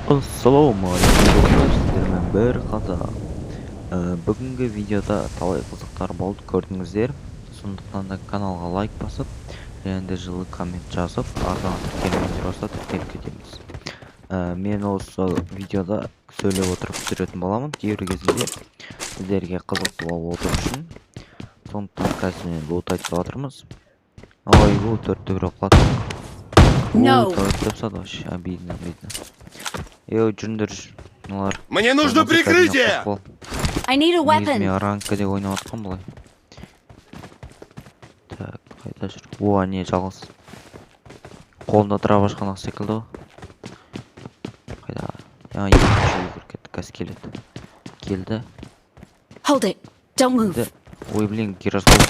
Ассалаумағалейкум достар, сіздермен бір қазақ. Бүгінгі видеода талай қызықтар болды, көрдіңіздер. Сондықтан да каналға лайк басып, және де жылы коммент жазып, артынан тіркелмеңіздер болса тіркеліп кетеміз. Мен осы видеода сөйлеп отырып түсіретін боламын, кейбір кезінде сіздерге қызықты болып отыру үшін. Сондықтан қазір лут айтып жатырмыз. Ой, бұл төртті бір оплат. Вообще обидно. Жүріндер, мыналар. Мне нужно прикрытие! I need a weapon. Негізі ранкаде ойнап атқан бұлай. Так, қайда жүр? О, не жалғыз. Қолында дробаш қана секілді ғой. Қайда? Екінші жүгір кетті, қазір келеді. Келді. Hold it. Don't move. Ой, блин, гироскоп.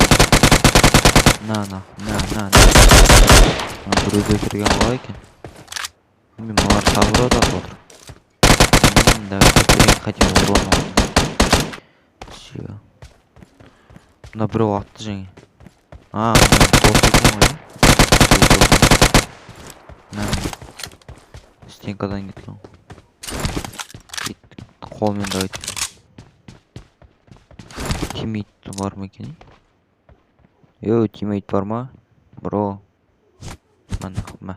На. Біреуді өлтірген қалай екен? Мен мыналар сабыр атап отыр. Да, хотим урона. Все. Мына біреу атты және. Бос екен ғой. Стенкадан кеткен. Қолмен давайте. Тиммейт бар ма екен? Тиммейт бар ма? Бро. Мә.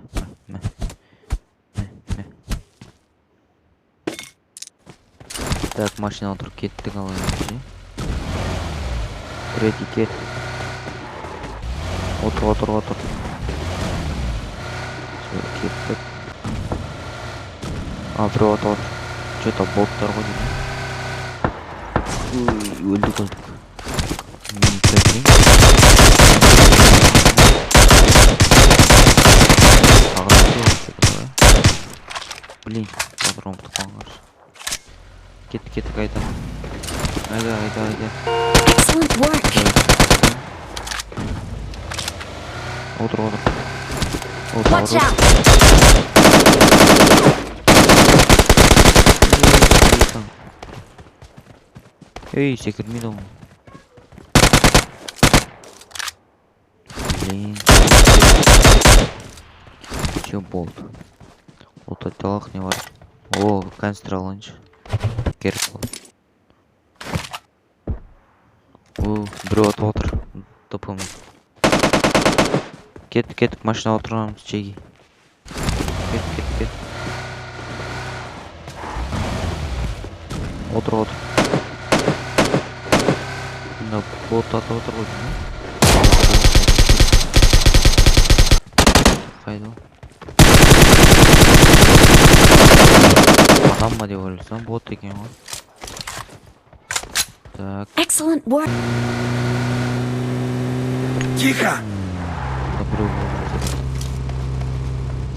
Так, машина отырып кеттік алайын. Третий кет. Отыр. Кеттік. Біреу отыр. Че-то боттар ғой деймін. Өлдік. Блин, отырым тұққан қаршы. Кетті қайда. Айда. Excellent work. Отыр. Watch out. Секірмейді ғой. Блин. Че болды? Отайталық не бар? Канстр алайыншы. Керек бол. Біреу атып отыр. Топымен. Кеттік, машина отырғанымыз чеги. Кет. Отыр. Мына бот атып отыр ғой. Қайда? Адам ма деп ойласам, бот екен ғой. Так. Excellent work. Тихо! Біреу болды.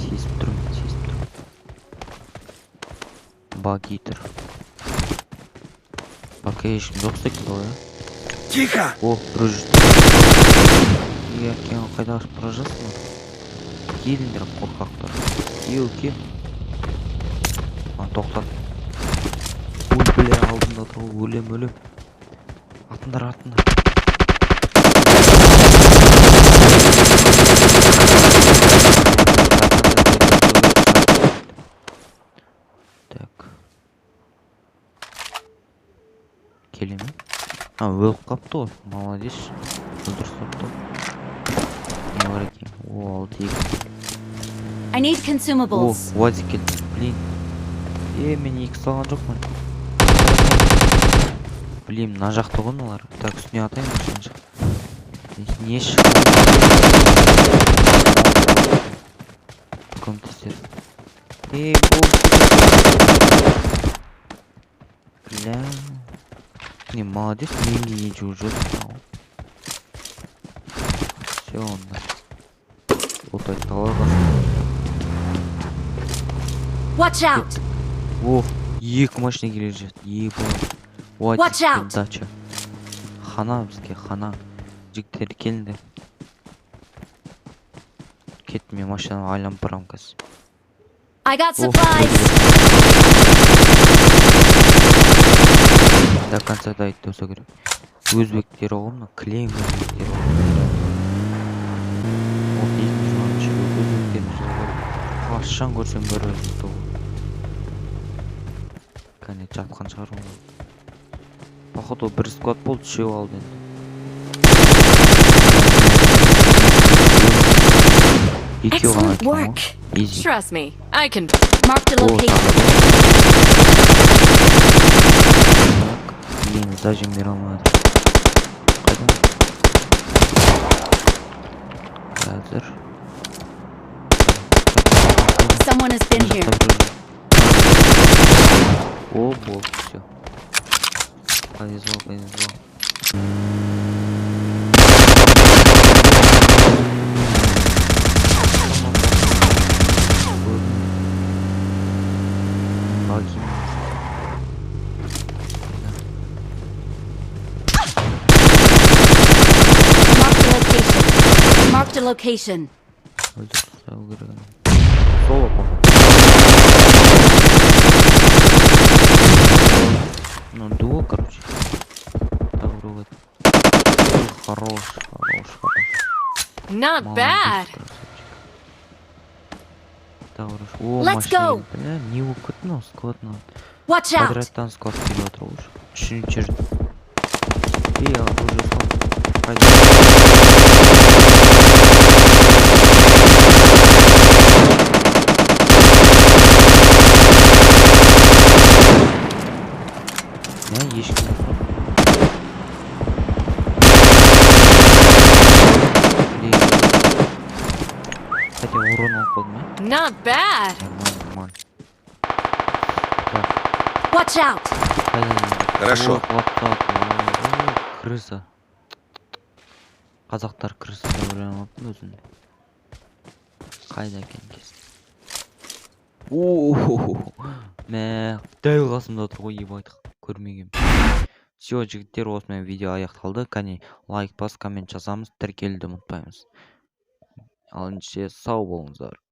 Сезіп тұрмын. Багитер. Пока ешкім жоқ секілді ғой, Тихо! біреу жүрді. Екен, қайда ашып бара жатсың? Келіңдер қорқақтар. Кел. Тоқтат. Бля, алдында тұр, өлем. Атындар. Так. Келе ме? Өліп қапты ғой. Молодец. Өldірсіпті. Не бар екен? Алды. I need consumables. Уазик келді. Блин. Мен екі салған жоқпын. Блин, мына жақты ғой мыналар. Так, үстіне атайын машина жақ. Не шыққан? Көмтестер. Бұл. Бля. Не, молодец, менге не жүріп. Все, онда. Отайталар басында. Watch out. Екі машина келе жетті. Watch out. Дача. Хана бізге, хана. Жігіттер келді. Кеттім, мен машинаға айланып барамын қазір. I got supplies. До конца дойти болса керек. Өзбектер ғой мына, кілең өзбектер ғой. Ол дейтін жуаншы өзбектерін жылғы. Қашан көрсем бір өзбекті ғой. Кәне жатқан шығар ғой. Походу бір склад болды, үшеу алды енді. Екеу ғана Excellent екен ғой. work. Easy. Trust me, I can. Marked a О, location. тағы да. Енді зажим бере алмады. Қайдан? Қазір. Someone has been here. О, болды, все. Повезло, повезло. Баги. Marked a location. Öldürsün, öldürün. Соло, походу. Ну, дуо, короче. Так, вроде. Хорош, хорош, хорош. Not Молодец, bad. красавчик. Так, хорош. О, Let's машина. go. Бля, не укытно, скотно. Watch out. Квадраттан склад келіп отыр уже. Үшінші жерде. Ей, оружие склад. Қайда? Я ешкім жоқ. Хотя урон алып қалдым, иә? Not bad. Нормально, нормально. Так, Watch out. қайдан? Хорошо. Вот так. О, крыса. Қазақтар крыса деп ойланатын өзімді. Қайда екен кез. Ооо, мә, дәл қасымда отыр ғой, ебать, көрмегем. Все, жігіттер, осымен видео аяқталды. Кәне лайк бас, коммент жазамыз, тіркелуді ұмытпаймыз. Ал ендеше сау болыңыздар.